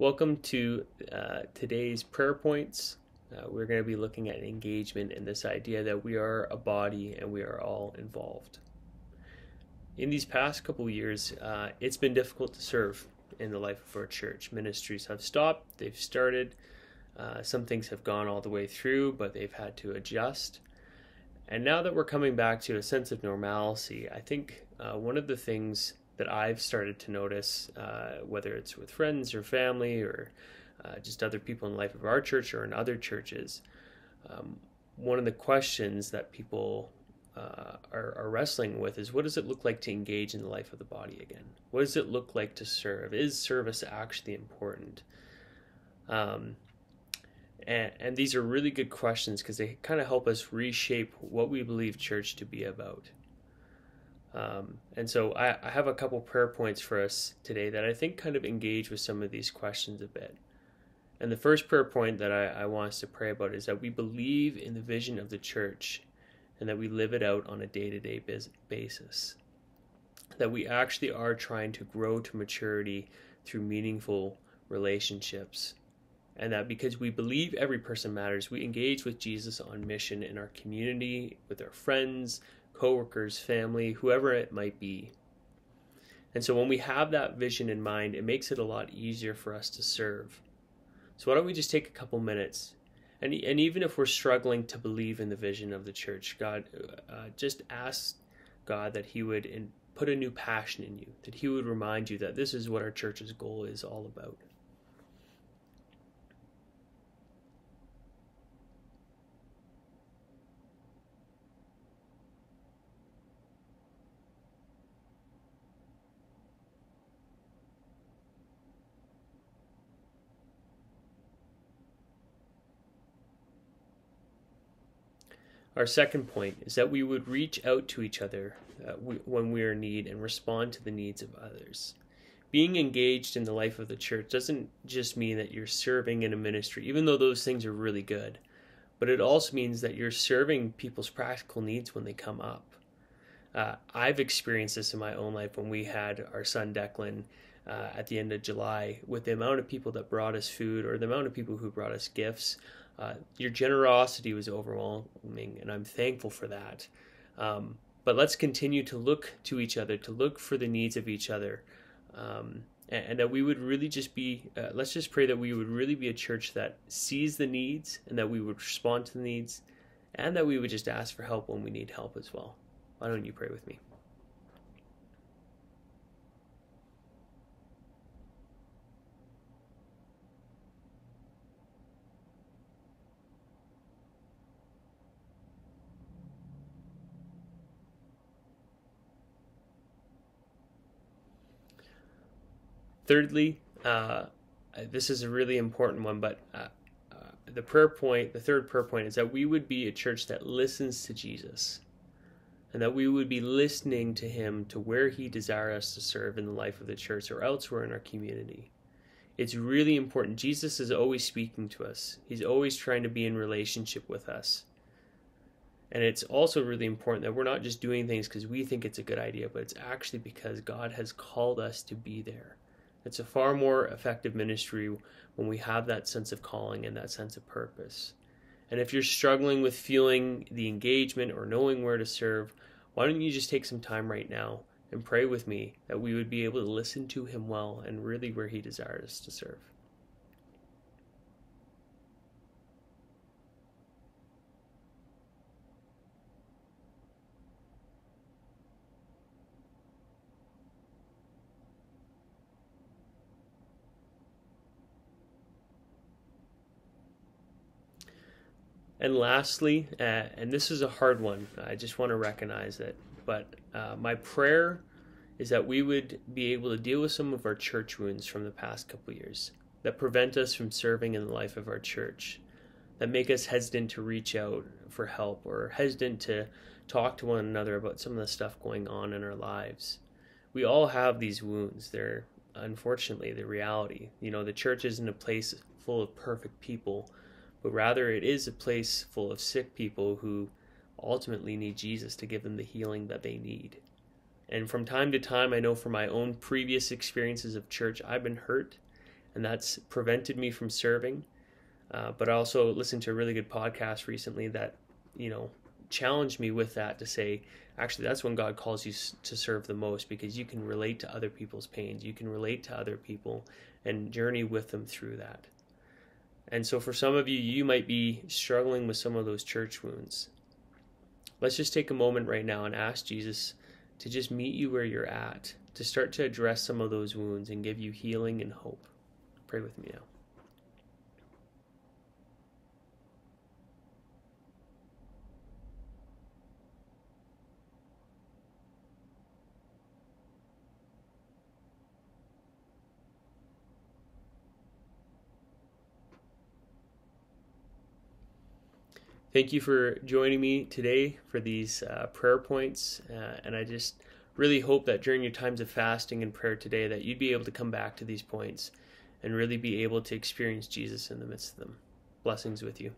Welcome to today's prayer points. We're going to be looking at engagement and this idea that we are a body and we are all involved. In these past couple of years, it's been difficult to serve in the life of our church. Ministries have stopped, they've started. Some things have gone all the way through, but they've had to adjust. And now that we're coming back to a sense of normalcy, I think one of the things that I've started to notice, whether it's with friends or family or just other people in the life of our church or in other churches, one of the questions that people are wrestling with is, what does it look like to engage in the life of the body again? What does it look like to serve? Is service actually important? And these are really good questions because they kind of help us reshape what we believe church to be about. And so I have a couple prayer points for us today that I think kind of engage with some of these questions a bit. And the first prayer point that I want us to pray about is that we believe in the vision of the church and that we live it out on a day-to-day basis. That we actually are trying to grow to maturity through meaningful relationships. And that because we believe every person matters, we engage with Jesus on mission in our community, with our friends, coworkers, family, whoever it might be. And so when we have that vision in mind, it makes it a lot easier for us to serve. So why don't we just take a couple minutes, and even if we're struggling to believe in the vision of the church, God, just ask God that He would put a new passion in you, that He would remind you that this is what our church's goal is all about. Our second point is that we would reach out to each other when we are in need and respond to the needs of others. Being engaged in the life of the church doesn't just mean that you're serving in a ministry, even though those things are really good, but it also means that you're serving people's practical needs when they come up. I've experienced this in my own life when we had our son Declan at the end of July, with the amount of people that brought us food or the amount of people who brought us gifts. Your generosity was overwhelming, and I'm thankful for that. But let's continue to look to each other, to look for the needs of each other, and that we would really just be, let's just pray that we would really be a church that sees the needs and that we would respond to the needs, and that we would just ask for help when we need help as well. Why don't you pray with me? Thirdly, this is a really important one, but the third prayer point is that we would be a church that listens to Jesus, and that we would be listening to Him to where He desires us to serve in the life of the church or elsewhere in our community. It's really important. Jesus is always speaking to us. He's always trying to be in relationship with us. And it's also really important that we're not just doing things because we think it's a good idea, but it's actually because God has called us to be there. It's a far more effective ministry when we have that sense of calling and that sense of purpose. And if you're struggling with feeling the engagement or knowing where to serve, why don't you just take some time right now and pray with me that we would be able to listen to Him well and really where He desires us to serve. And lastly, and this is a hard one, I just want to recognize it, but my prayer is that we would be able to deal with some of our church wounds from the past couple years that prevent us from serving in the life of our church, that make us hesitant to reach out for help or hesitant to talk to one another about some of the stuff going on in our lives. We all have these wounds. They're unfortunately the reality. The church isn't a place full of perfect people, but rather it is a place full of sick people who ultimately need Jesus to give them the healing that they need. And from time to time, I know from my own previous experiences of church, I've been hurt, and that's prevented me from serving. But I also listened to a really good podcast recently that, challenged me with that, to say, actually, that's when God calls you to serve the most, because you can relate to other people's pains. You can relate to other people and journey with them through that. And so for some of you, you might be struggling with some of those church wounds. Let's just take a moment right now and ask Jesus to just meet you where you're at, to start to address some of those wounds and give you healing and hope. Pray with me now. Thank you for joining me today for these prayer points, and I just really hope that during your times of fasting and prayer today that you'd be able to come back to these points and really be able to experience Jesus in the midst of them. Blessings with you.